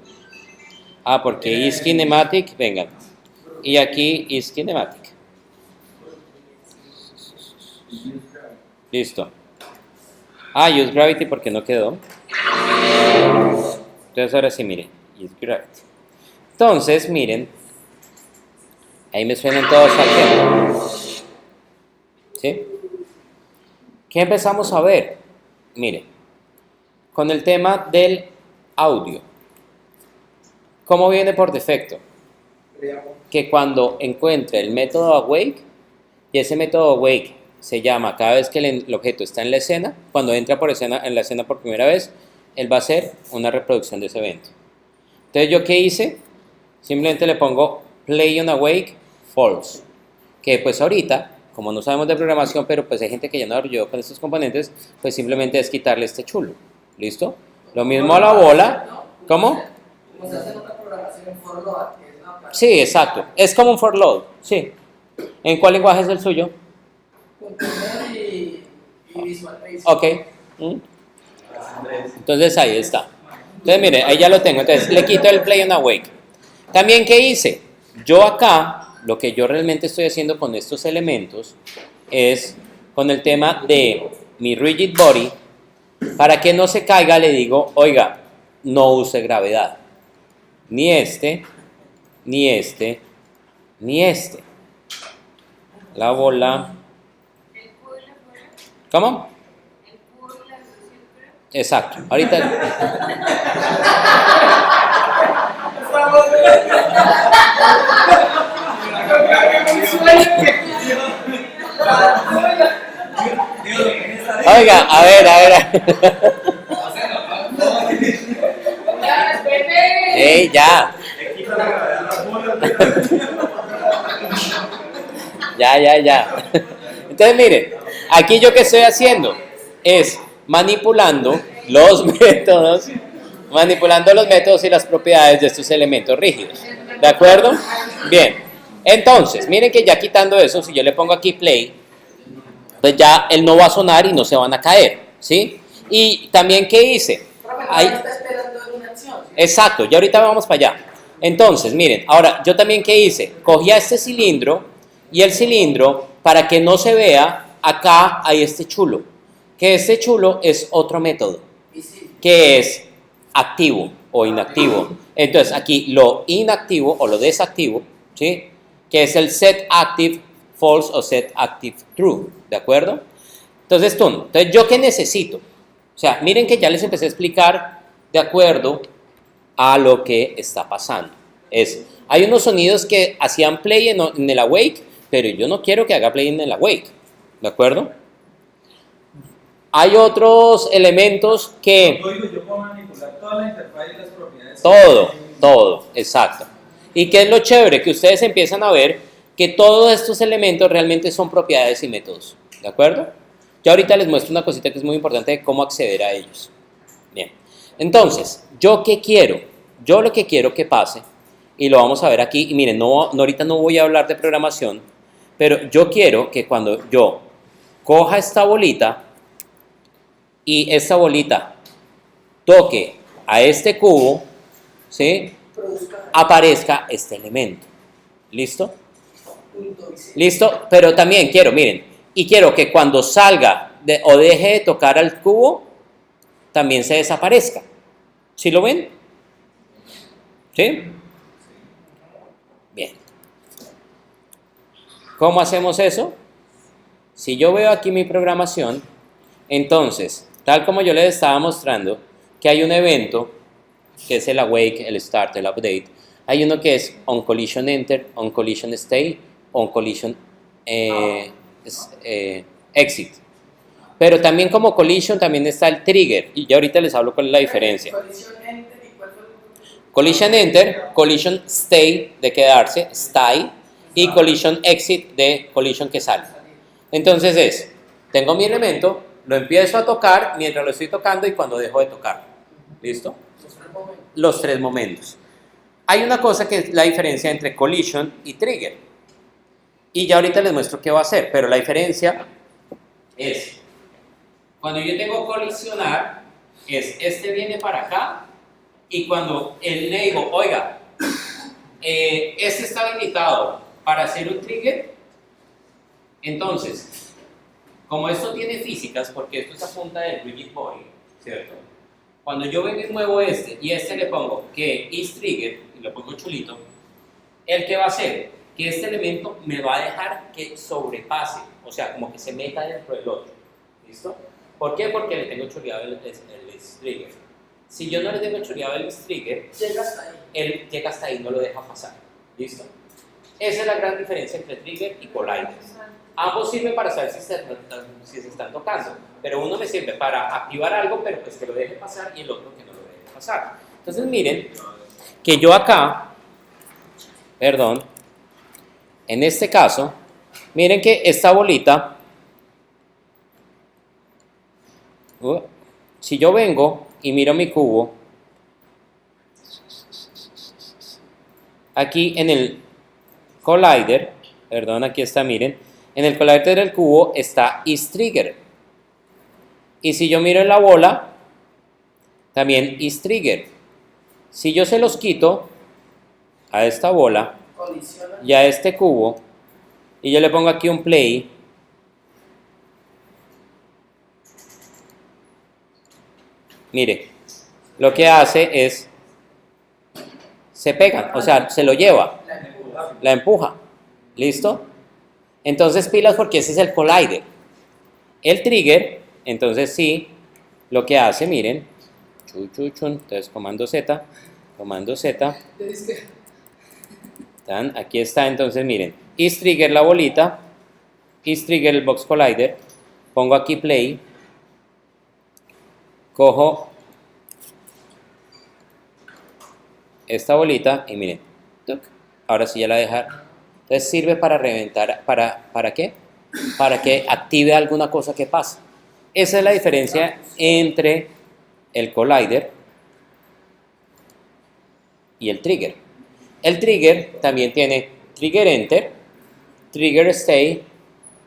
Porque is kinematic. Vengan. Y aquí is kinematic. Listo. Use gravity porque no quedó. Entonces ahora sí, miren. Use gravity. Entonces, miren. Ahí me suenan todos al tiempo. ¿Sí? ¿Qué empezamos a ver? Mire, con el tema del audio. ¿Cómo viene por defecto? Que cuando encuentre el método awake, y ese método awake se llama cada vez que el objeto está en la escena, cuando entra en la escena por primera vez, él va a hacer una reproducción de ese evento. Entonces, ¿yo qué hice? Simplemente le pongo play on awake false, que pues ahorita, como no sabemos de programación, pero pues hay gente que ya no ayudó con estos componentes, pues simplemente es quitarle este chulo. ¿Listo? Lo mismo a la bola. ¿Cómo? Como se hace otra programación en for load, que es una Sí, exacto. Es como un for load. Sí. ¿En cuál lenguaje es el suyo? y Visual Basic. Ok. Entonces ahí está. Entonces mire, ahí ya lo tengo. Entonces le quito el play on awake. También, ¿qué hice? Yo acá, lo que yo realmente estoy haciendo con estos elementos es con el tema de mi rigid body, para que no se caiga, le digo, oiga, no use gravedad. Ni este, ni este, ni este. La bola. El cubo y la bola. ¿Cómo? El cubo y la círculo. Exacto. Ahorita. Oiga, a ver. Ya, respete. ¡Ey, ya! Ya. Entonces, miren, aquí yo que estoy haciendo es manipulando los métodos y las propiedades de estos elementos rígidos. ¿De acuerdo? Bien. Entonces, miren que ya quitando eso, si yo le pongo aquí play, pues ya él no va a sonar y no se van a caer, ¿sí? Y también, ¿qué hice? Ahí, Está esperando en una acción. ¿Sí? exacto, ya ahorita vamos para allá. Entonces, miren, ahora, yo también, ¿qué hice? Cogía este cilindro y el cilindro, para que no se vea, acá hay este chulo. Que este chulo es otro método, Y sí. que es activo o inactivo. Entonces, aquí lo inactivo o lo desactivo, ¿sí? Que es el set active false o set active true, ¿de acuerdo? Entonces, ¿yo qué necesito? O sea, miren que ya les empecé a explicar de acuerdo a lo que está pasando. Hay unos sonidos que hacían play en el awake, pero yo no quiero que haga play en el awake, ¿de acuerdo? Hay otros elementos que... Yo puedo manipular toda la interfaz y las propiedades. Todo, exacto. ¿Y qué es lo chévere? Que ustedes empiezan a ver que todos estos elementos realmente son propiedades y métodos, ¿de acuerdo? Ya ahorita les muestro una cosita que es muy importante de cómo acceder a ellos. Bien, entonces, ¿yo qué quiero? Yo lo que quiero que pase, y lo vamos a ver aquí, y miren, ahorita no voy a hablar de programación, pero yo quiero que cuando yo coja esta bolita, y esta bolita toque a este cubo, ¿sí? Aparezca este elemento. ¿Listo? ¿Listo? Pero también quiero, miren, y quiero que cuando salga o deje de tocar al cubo, también se desaparezca. ¿Sí lo ven? ¿Sí? Bien. ¿Cómo hacemos eso? Si yo veo aquí mi programación, entonces, tal como yo les estaba mostrando, que hay un evento, que es el awake, el start, el update, hay uno que es on collision enter, on collision stay, on collision exit. Pero también como collision también está el trigger, y ya ahorita les hablo cuál es la diferencia. Collision enter, collision stay de quedarse, stay, y collision exit de collision que sale. Entonces tengo mi elemento, lo empiezo a tocar mientras lo estoy tocando y cuando dejo de tocar. ¿Listo? Los tres momentos. Hay una cosa que es la diferencia entre collision y trigger. Y ya ahorita les muestro qué va a hacer, pero la diferencia es, cuando yo tengo colisionar, este viene para acá, y cuando le digo, oiga, este está habilitado para hacer un trigger, entonces, como esto tiene físicas, porque esto es a punta del rigid body, ¿cierto? Cuando yo vengo y muevo y le pongo que is trigger, y lo pongo chulito, ¿el qué va a hacer? que este elemento me va a dejar que sobrepase, o sea, como que se meta dentro del otro. ¿Listo? ¿Por qué? Porque le tengo choreado el trigger. Si yo no le tengo choreado el trigger, Llega hasta ahí. él llega hasta ahí, no lo deja pasar. ¿Listo? Esa es la gran diferencia entre trigger y collider. Ambos sirven para saber si se están tocando, pero uno me sirve para activar algo, pero pues que lo deje pasar, y el otro que no lo deje pasar. Entonces miren que yo acá, perdón, en este caso, miren que esta bolita, si yo vengo y miro mi cubo, aquí en el collider, perdón, aquí está, miren, en el collider del cubo está isTrigger. Y si yo miro en la bola, también isTrigger. Si yo se los quito a esta bola Colisiona. y a este cubo, y yo le pongo aquí un play, mire, lo que hace es, se pegan, o sea, se lo lleva, la empuja, ¿listo? Entonces pilas porque ese es el collider. El trigger, entonces sí, lo que hace, miren, entonces comando Z, aquí está, entonces miren, isTrigger la bolita, isTrigger el box collider, pongo aquí play, cojo esta bolita y miren, ¡tuc! Ahora sí ya la deja. Entonces sirve para reventar, ¿para qué? Para que active alguna cosa que pasa. Esa es la diferencia entre el collider y el trigger. El trigger también tiene trigger enter, trigger stay,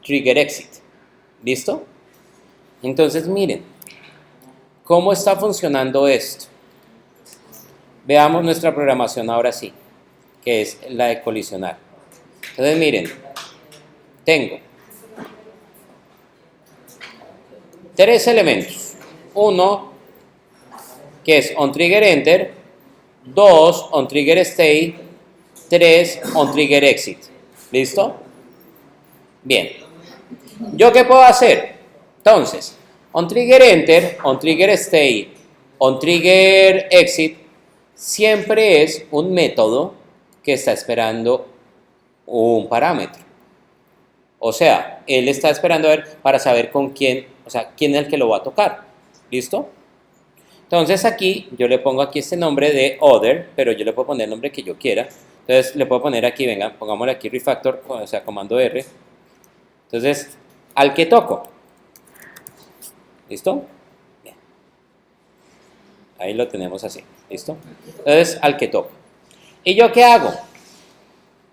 trigger exit. ¿Listo? Entonces miren, ¿cómo está funcionando esto? Veamos nuestra programación ahora sí, que es la de colisionar. Entonces miren, tengo 3 elementos. Uno, que es onTriggerEnter, 2, onTriggerStay, 3, onTriggerExit. ¿Listo? Bien. ¿Yo qué puedo hacer? Entonces, onTriggerEnter, onTriggerStay, onTriggerExit siempre es un método que está esperando un parámetro. O sea, él está esperando a ver para saber con quién, o sea, quién es el que lo va a tocar. ¿Listo? Entonces aquí yo le pongo aquí este nombre de other, pero yo le puedo poner el nombre que yo quiera. Entonces le puedo poner aquí, venga, pongámosle aquí refactor, o sea, comando R. Entonces, al que toco. ¿Listo? Bien. Ahí lo tenemos así. ¿Listo? Entonces, al que toco. ¿Y yo qué hago?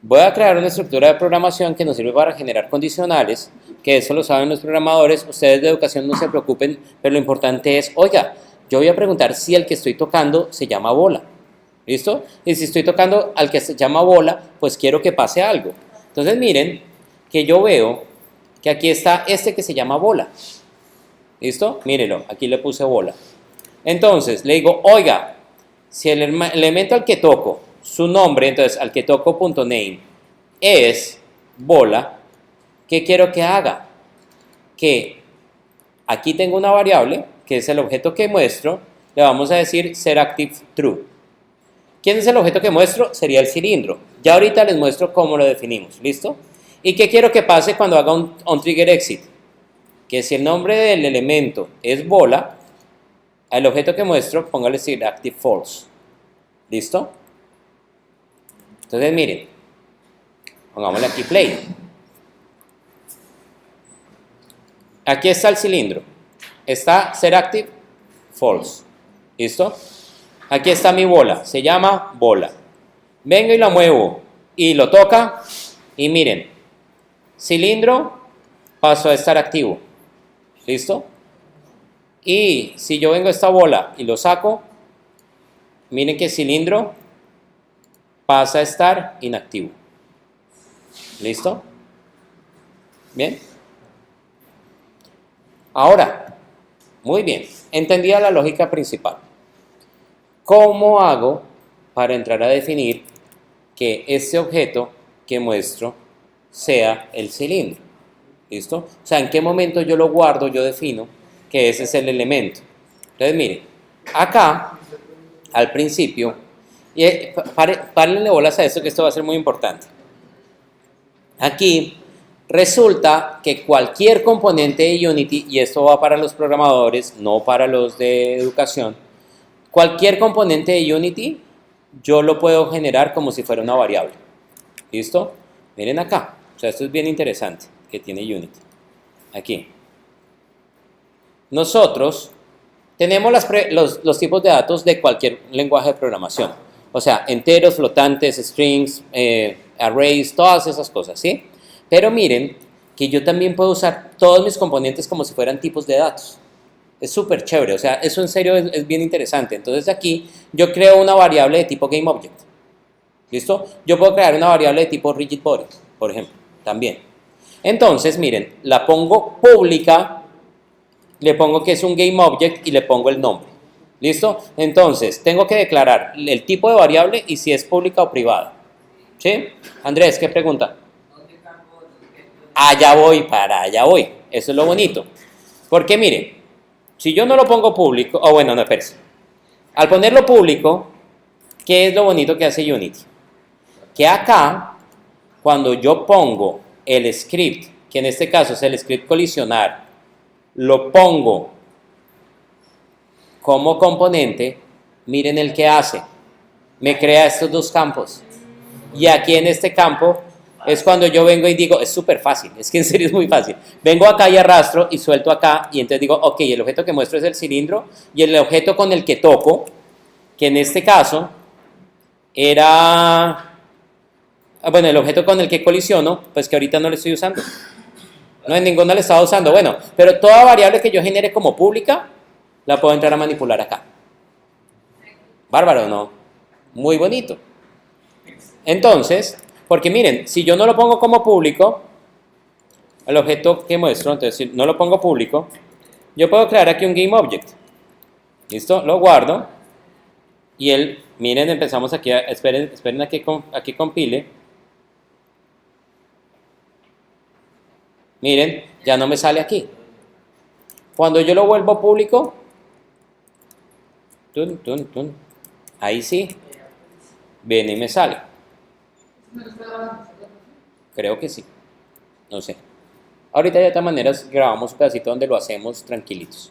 Voy a crear una estructura de programación que nos sirve para generar condicionales, que eso lo saben los programadores. Ustedes de educación no se preocupen, pero lo importante es, oiga, yo voy a preguntar si el que estoy tocando se llama bola. ¿Listo? Y si estoy tocando al que se llama bola, pues quiero que pase algo. Entonces miren que yo veo que aquí está este que se llama bola. ¿Listo? Mírenlo, aquí le puse bola. Entonces le digo, oiga, si el elemento al que toco, su nombre, entonces al que toco.name es bola, ¿qué quiero que haga? Que aquí tengo una variable, que es el objeto que muestro, le vamos a decir setActiveTrue. ¿Quién es el objeto que muestro? Sería el cilindro. Ya ahorita les muestro cómo lo definimos, ¿listo? ¿Y qué quiero que pase cuando haga un onTriggerExit? Que si el nombre del elemento es bola, al objeto que muestro, póngale setActiveFalse. ¿Listo? Entonces miren, pongámosle aquí play. Aquí está el cilindro. Está setActiveFalse. ¿Listo? Aquí está mi bola. Se llama bola. Vengo y la muevo. Y lo toca. Y miren. Cilindro pasó a estar activo. ¿Listo? Y si yo vengo a esta bola y lo saco, miren que el cilindro pasa a estar inactivo. ¿Listo? ¿Bien? Ahora, muy bien, entendida la lógica principal. ¿Cómo hago para entrar a definir que este objeto que muestro sea el cilindro. ¿Listo? O sea, ¿en qué momento yo lo guardo? Yo defino que ese es el elemento. Entonces, miren, acá, al principio, y párenle bolas a esto, que esto va a ser muy importante. Aquí resulta que cualquier componente de Unity, y esto va para los programadores, no para los de educación, cualquier componente de Unity yo lo puedo generar como si fuera una variable. ¿Listo? Miren acá. O sea, esto es bien interesante que tiene Unity. Aquí. Nosotros tenemos los tipos de datos de cualquier lenguaje de programación. O sea, enteros, flotantes, strings, arrays, todas esas cosas, ¿sí? Pero miren que yo también puedo usar todos mis componentes como si fueran tipos de datos. Es súper chévere, o sea, eso en serio es bien interesante. Entonces aquí yo creo una variable de tipo GameObject. ¿Listo? Yo puedo crear una variable de tipo RigidBody, por ejemplo, también. Entonces, miren, la pongo pública, le pongo que es un GameObject y le pongo el nombre. ¿Listo? Entonces, tengo que declarar el tipo de variable y si es pública o privada. ¿Sí? Andrés, ¿qué pregunta? Allá voy. Eso es lo bonito. Porque miren, si yo no lo pongo público, o bueno, no, espérense. Al ponerlo público, ¿qué es lo bonito que hace Unity? Que acá, cuando yo pongo el script, que en este caso es el script colisionar, lo pongo como componente, miren el que hace. Me crea estos dos campos. Y aquí en este campo es cuando yo vengo y digo, es súper fácil, es que en serio es muy fácil. Vengo acá y arrastro y suelto acá y entonces digo, ok, el objeto que muestro es el cilindro y el objeto con el que toco, que en este caso era, bueno, el objeto con el que colisiono, pues que ahorita no le estoy usando. No, en ninguno le estaba usando. Bueno, pero toda variable que yo genere como pública, la puedo entrar a manipular acá. Bárbaro, ¿no? Muy bonito. Entonces, porque miren, si yo no lo pongo como público, el objeto que muestro, entonces si no lo pongo público, yo puedo crear aquí un GameObject. ¿Listo? Lo guardo. Y él, miren, empezamos aquí, esperen aquí compile. Miren, ya no me sale aquí. Cuando yo lo vuelvo público, ahí sí, viene y me sale. Creo que sí, no sé. Ahorita de todas maneras grabamos un pedacito donde lo hacemos tranquilitos.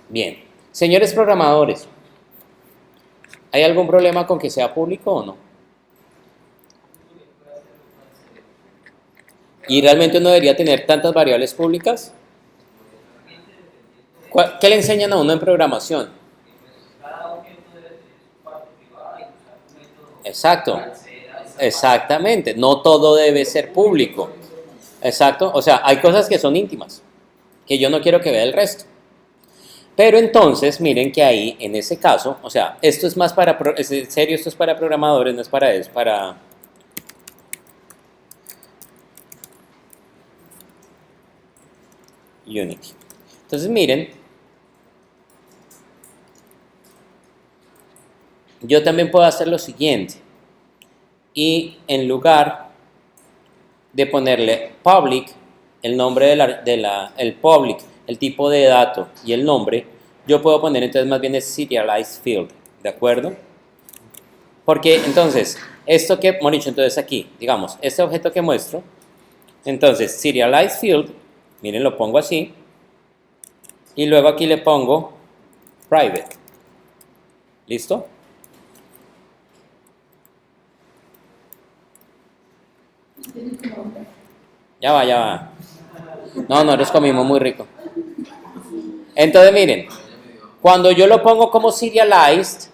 Bien, señores programadores, ¿hay algún problema con que sea público o no? ¿Y realmente uno debería tener tantas variables públicas? ¿Qué le enseñan a uno en programación? Exacto, exactamente, no todo debe ser público. Exacto, o sea, hay cosas que son íntimas, que yo no quiero que vea el resto. Pero entonces, miren que ahí, en ese caso, o sea, esto es más para, en serio, esto es para programadores, no es para eso, para... Unity. Entonces, miren, yo también puedo hacer lo siguiente. Y en lugar de ponerle public, el nombre el public, el tipo de dato y el nombre, yo puedo poner entonces más bien el serialized field, ¿de acuerdo? Porque entonces, esto que hemos dicho entonces aquí, digamos, este objeto que muestro, entonces serialized field, miren, lo pongo así, y luego aquí le pongo private, ¿listo? Ya va. No, nosotros comimos muy rico. Entonces, miren, cuando yo lo pongo como serialized,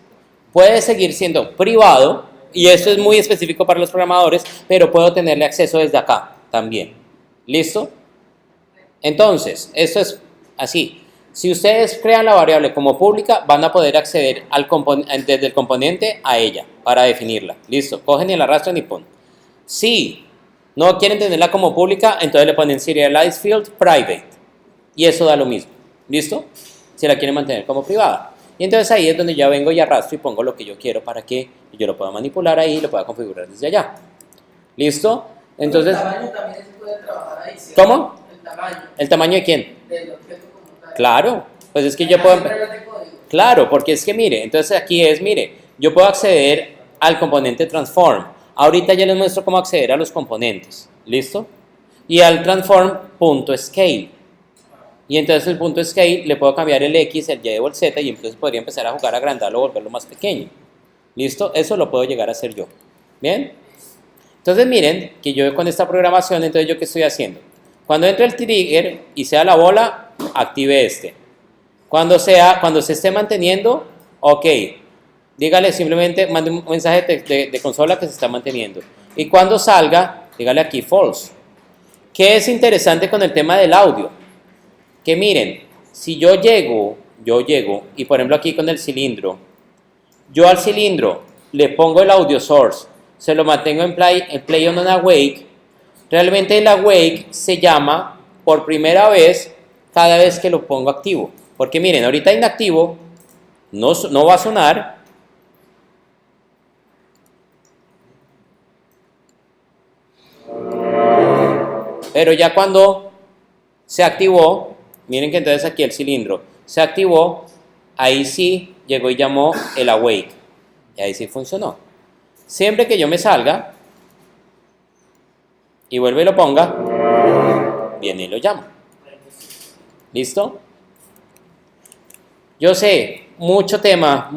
puede seguir siendo privado, y esto es muy específico para los programadores, pero puedo tenerle acceso desde acá también. ¿Listo? Entonces, esto es así. Si ustedes crean la variable como pública, van a poder acceder desde el componente a ella para definirla. ¿Listo? Cogen y la arrastran y ponen. Si no quieren tenerla como pública, entonces le ponen serialized field private. Y eso da lo mismo. ¿Listo? Si la quieren mantener como privada. Y entonces ahí es donde ya vengo y arrastro y pongo lo que yo quiero para que yo lo pueda manipular ahí y lo pueda configurar desde allá. ¿Listo? Entonces, El tamaño también se puede trabajar ahí, ¿cierto? ¿cómo? El tamaño ¿El tamaño de quién? del objeto como tal. Claro, pues es que yo puedo... Simplemente código. Claro, porque es que mire, entonces aquí es, mire, yo puedo acceder al componente transform. Ahorita ya les muestro cómo acceder a los componentes, ¿listo? Y al transform.scale. Y entonces el punto scale le puedo cambiar el X, el Y o el Z y entonces podría empezar a jugar a agrandarlo o volverlo más pequeño. ¿Listo? Eso lo puedo llegar a hacer yo. ¿Bien? Entonces miren que yo con esta programación, entonces yo qué estoy haciendo. Cuando entre el trigger y sea la bola, active este. Cuando se esté manteniendo, ok. Dígale simplemente, mande un mensaje de consola que se está manteniendo. Y cuando salga, dígale aquí false. ¿Qué es interesante con el tema del audio? Que miren, si yo llego, y por ejemplo aquí con el cilindro, yo al cilindro le pongo el audio source, se lo mantengo en play on awake, realmente el awake se llama por primera vez cada vez que lo pongo activo. Porque miren, ahorita inactivo, no va a sonar. Pero ya cuando se activó, miren que entonces aquí el cilindro se activó, ahí sí llegó y llamó el awake. Y ahí sí funcionó. Siempre que yo me salga y vuelva y lo ponga, viene y lo llamo. ¿Listo? Yo sé, mucho tema,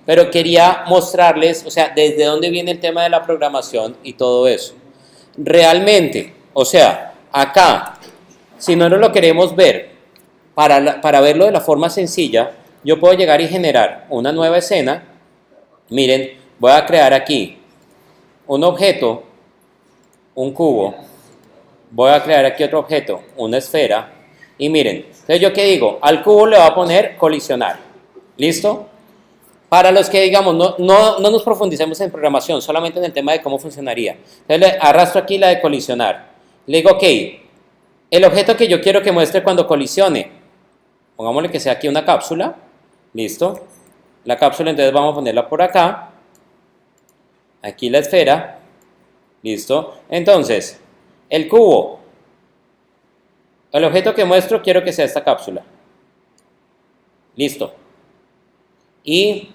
pero quería mostrarles, o sea, desde dónde viene el tema de la programación y todo eso. Realmente, o sea, acá, si no nos lo queremos ver, para verlo de la forma sencilla, yo puedo llegar y generar una nueva escena. Miren, voy a crear aquí un objeto, un cubo, voy a crear aquí otro objeto, una esfera, y miren, entonces yo qué digo, al cubo le voy a poner colisionar, ¿listo? Para los que digamos, no nos profundicemos en programación, solamente en el tema de cómo funcionaría. Entonces le arrastro aquí la de colisionar, le digo, ok, el objeto que yo quiero que muestre cuando colisione, pongámosle que sea aquí una cápsula, ¿listo? La cápsula entonces vamos a ponerla por acá, aquí la esfera, ¿listo? Entonces, el cubo, el objeto que muestro quiero que sea esta cápsula, ¿listo? Y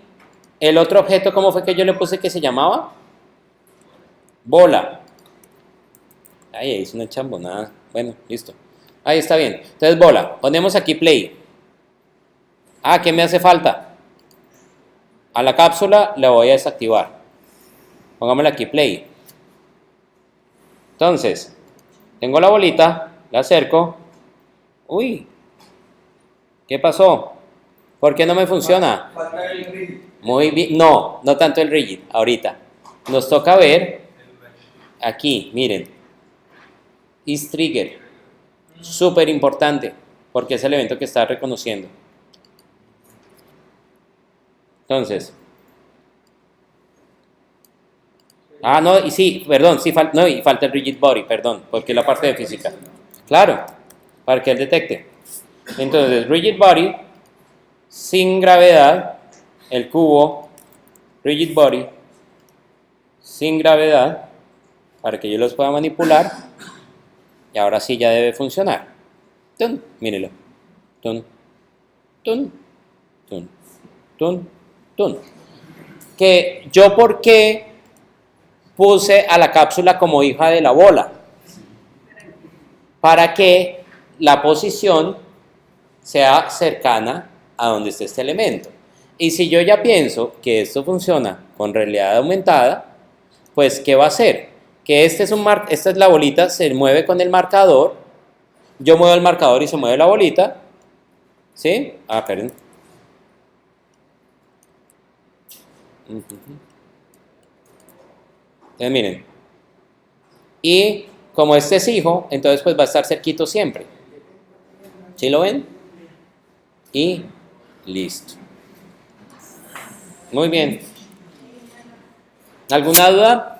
el otro objeto, ¿cómo fue que yo le puse que se llamaba? Bola. Ahí hice una chambonada. Bueno, listo. Ahí está bien. Entonces, bola. Ponemos aquí play. Ah, ¿qué me hace falta? A la cápsula la voy a desactivar. Pongámosle aquí play. Entonces, tengo la bolita, la acerco. Uy, ¿qué pasó? ¿Por qué no me funciona? Falta el rigid. Muy bien, no tanto el rigid, ahorita. Nos toca ver aquí, miren, is trigger, súper importante, porque es el evento que está reconociendo. Entonces, no, y sí, perdón, sí, y falta el rigid body, perdón, porque es la parte de física. Claro, para que él detecte. Entonces, rigid body, sin gravedad, el cubo, rigid body, sin gravedad, para que yo los pueda manipular, y ahora sí ya debe funcionar. ¡Tun! Mírelo. ¡Tun! ¡Tun! ¡Tun! ¡Tun! ¡Tun! Que yo, ¿por qué puse a la cápsula como hija de la bola? Para que la posición sea cercana a donde esté este elemento. Y si yo ya pienso que esto funciona con realidad aumentada, pues ¿qué va a hacer? Que esta es la bolita, se mueve con el marcador, yo muevo el marcador y se mueve la bolita, ¿sí? Esperen. Entonces miren, y como este es hijo, entonces pues va a estar cerquito siempre. ¿Sí lo ven? Y listo. Muy bien. ¿Alguna duda?